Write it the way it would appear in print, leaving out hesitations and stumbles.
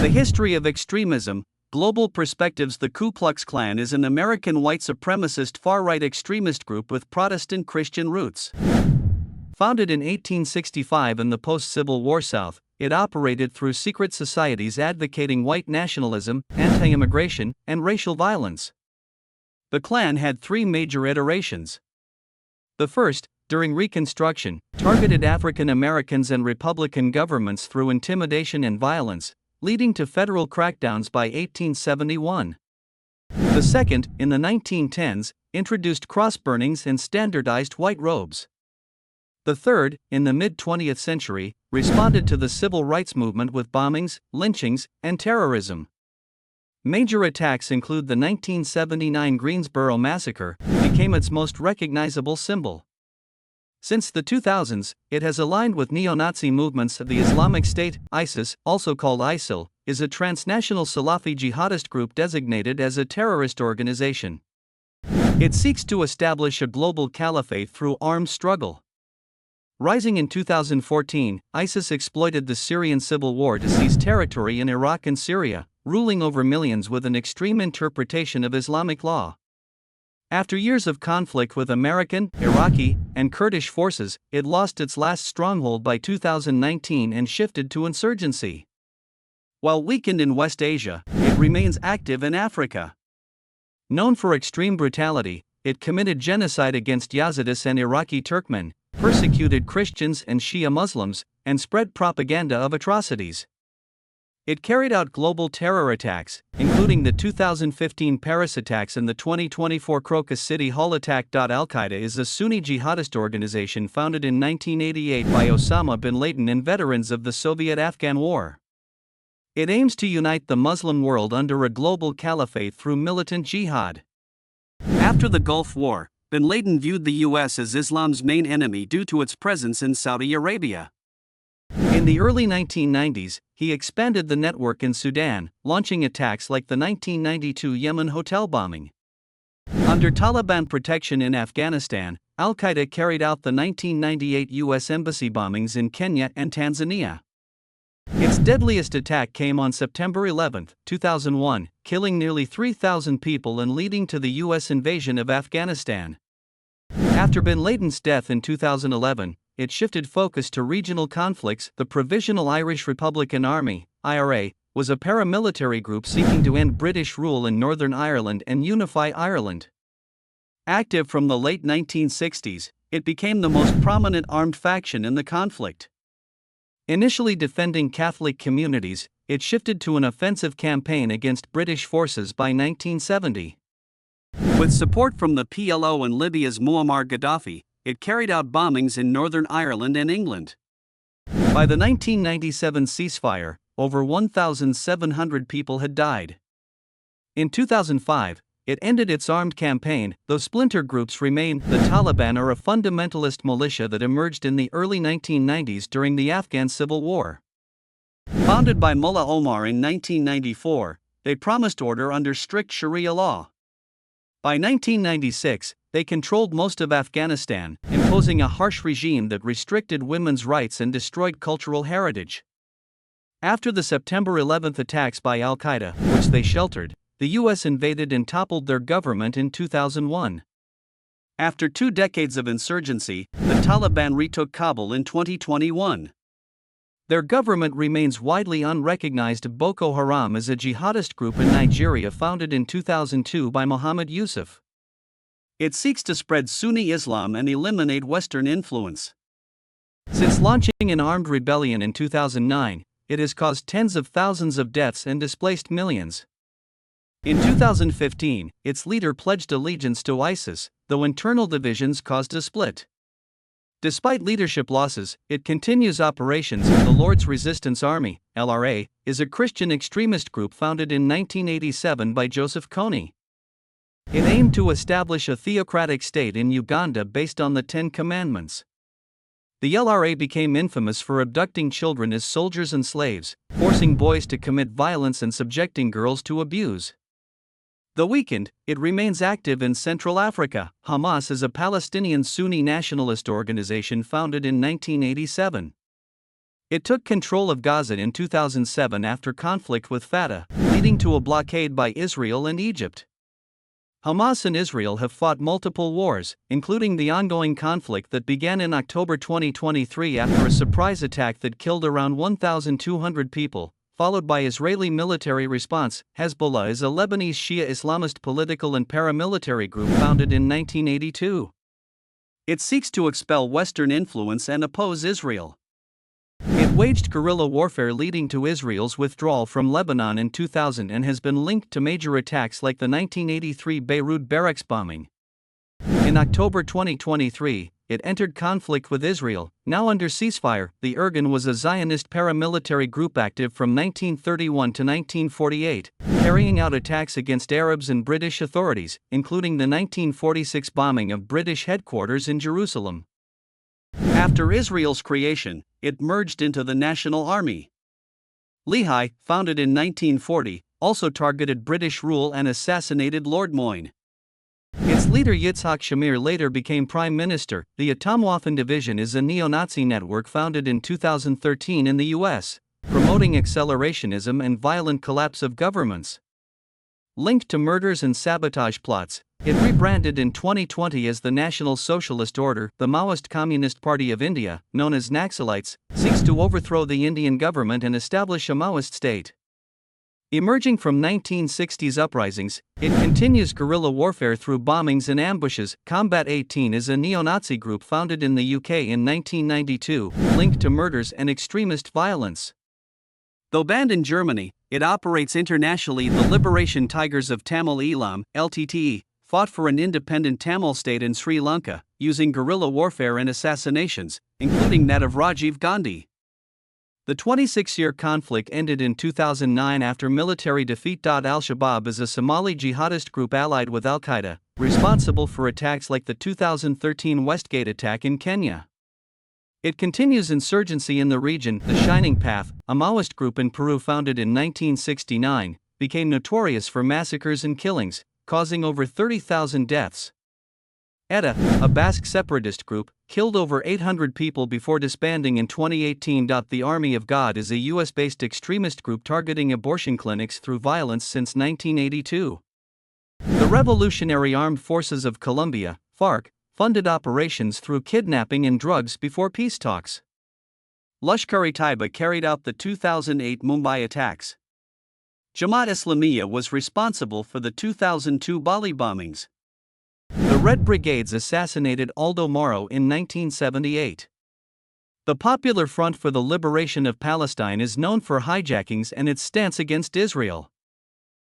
The history of extremism, global perspectives. The Ku Klux Klan is an American white supremacist far-right extremist group with Protestant Christian roots. Founded in 1865 in the post-Civil War South, it operated through secret societies advocating white nationalism, anti-immigration, and racial violence. The Klan had three major iterations. The first, during Reconstruction, targeted African Americans and Republican governments through intimidation and violence, leading to federal crackdowns by 1871. The second, in the 1910s, introduced cross burnings and standardized white robes. The third, in the mid-20th century, responded to the civil rights movement with bombings, lynchings, and terrorism. Major attacks include the 1979 Greensboro Massacre, became its most recognizable symbol. Since the 2000s, it has aligned with neo-Nazi movements. The Islamic State, ISIS, also called ISIL, is a transnational Salafi jihadist group designated as a terrorist organization. It seeks to establish a global caliphate through armed struggle. Rising in 2014, ISIS exploited the Syrian civil war to seize territory in Iraq and Syria, ruling over millions with an extreme interpretation of Islamic law. After years of conflict with American, Iraqi, and Kurdish forces, it lost its last stronghold by 2019 and shifted to insurgency. While weakened in West Asia, it remains active in Africa. Known for extreme brutality, it committed genocide against Yazidis and Iraqi Turkmen, persecuted Christians and Shia Muslims, and spread propaganda of atrocities. It carried out global terror attacks, including the 2015 Paris attacks and the 2024 Crocus City Hall attack. Al-Qaeda is a Sunni jihadist organization founded in 1988 by Osama bin Laden and veterans of the Soviet-Afghan War. It aims to unite the Muslim world under a global caliphate through militant jihad. After the Gulf War, bin Laden viewed the U.S. as Islam's main enemy due to its presence in Saudi Arabia. In the early 1990s, he expanded the network in Sudan, launching attacks like the 1992 Yemen hotel bombing. Under Taliban protection in Afghanistan, Al-Qaeda carried out the 1998 U.S. embassy bombings in Kenya and Tanzania. Its deadliest attack came on September 11, 2001, killing nearly 3,000 people and leading to the U.S. invasion of Afghanistan. After bin Laden's death in 2011, it shifted focus to regional conflicts. The Provisional Irish Republican Army, IRA, was a paramilitary group seeking to end British rule in Northern Ireland and unify Ireland. Active from the late 1960s, it became the most prominent armed faction in the conflict. Initially defending Catholic communities, it shifted to an offensive campaign against British forces by 1970. With support from the PLO and Libya's Muammar Gaddafi, it carried out bombings in Northern Ireland and England. By the 1997 ceasefire, over 1,700 people had died. In 2005, it ended its armed campaign, though splinter groups remain. The Taliban are a fundamentalist militia that emerged in the early 1990s during the Afghan Civil War. Founded by Mullah Omar in 1994, they promised order under strict Sharia law. By 1996, they controlled most of Afghanistan, imposing a harsh regime that restricted women's rights and destroyed cultural heritage. After the September 11 attacks by Al-Qaeda, which they sheltered, the U.S. invaded and toppled their government in 2001. After 2 decades of insurgency, the Taliban retook Kabul in 2021. Their government remains widely unrecognized. Boko Haram is a jihadist group in Nigeria founded in 2002 by Muhammad Yusuf. It seeks to spread Sunni Islam and eliminate Western influence. Since launching an armed rebellion in 2009, it has caused tens of thousands of deaths and displaced millions. In 2015, its leader pledged allegiance to ISIS, though internal divisions caused a split. Despite leadership losses, it continues operations. The Lord's Resistance Army, LRA, is a Christian extremist group founded in 1987 by Joseph Kony. It aimed to establish a theocratic state in Uganda based on the Ten Commandments. The LRA became infamous for abducting children as soldiers and slaves, forcing boys to commit violence and subjecting girls to abuse. Though weakened, it remains active in Central Africa. Hamas is a Palestinian Sunni nationalist organization founded in 1987. It took control of Gaza in 2007 after conflict with Fatah, leading to a blockade by Israel and Egypt. Hamas and Israel have fought multiple wars, including the ongoing conflict that began in October 2023 after a surprise attack that killed around 1,200 people, followed by Israeli military response. Hezbollah is a Lebanese Shia Islamist political and paramilitary group founded in 1982. It seeks to expel Western influence and oppose Israel. It waged guerrilla warfare leading to Israel's withdrawal from Lebanon in 2000 and has been linked to major attacks like the 1983 Beirut barracks bombing. In October 2023, it entered conflict with Israel, now under ceasefire. The Irgun was a Zionist paramilitary group active from 1931 to 1948, carrying out attacks against Arabs and British authorities, including the 1946 bombing of British headquarters in Jerusalem. After Israel's creation, it merged into the National Army. Lehi, founded in 1940, also targeted British rule and assassinated Lord Moyne. Its leader Yitzhak Shamir later became prime minister. The Atomwaffen Division is a neo-Nazi network founded in 2013 in the US, promoting accelerationism and violent collapse of governments. Linked to murders and sabotage plots, it rebranded in 2020 as the National Socialist Order. The Maoist Communist Party of India, known as Naxalites, seeks to overthrow the Indian government and establish a Maoist state. Emerging from 1960s uprisings, it continues guerrilla warfare through bombings and ambushes. Combat 18 is a neo-Nazi group founded in the UK in 1992, linked to murders and extremist violence. Though banned in Germany, it operates internationally. The Liberation Tigers of Tamil Eelam, LTTE, fought for an independent Tamil state in Sri Lanka, using guerrilla warfare and assassinations, including that of Rajiv Gandhi. The 26-year conflict ended in 2009 after military defeat. Al-Shabaab is a Somali jihadist group allied with Al-Qaeda, responsible for attacks like the 2013 Westgate attack in Kenya. It continues insurgency in the region. The Shining Path, a Maoist group in Peru founded in 1969, became notorious for massacres and killings, causing over 30,000 deaths. ETA, a Basque separatist group, killed over 800 people before disbanding in 2018. The Army of God is a US-based extremist group targeting abortion clinics through violence since 1982. The Revolutionary Armed Forces of Colombia, FARC, funded operations through kidnapping and drugs before peace talks. Lashkar-e-Taiba carried out the 2008 Mumbai attacks. Jamaat Islamiyah was responsible for the 2002 Bali bombings. The Red Brigades assassinated Aldo Moro in 1978. The Popular Front for the Liberation of Palestine is known for hijackings and its stance against Israel.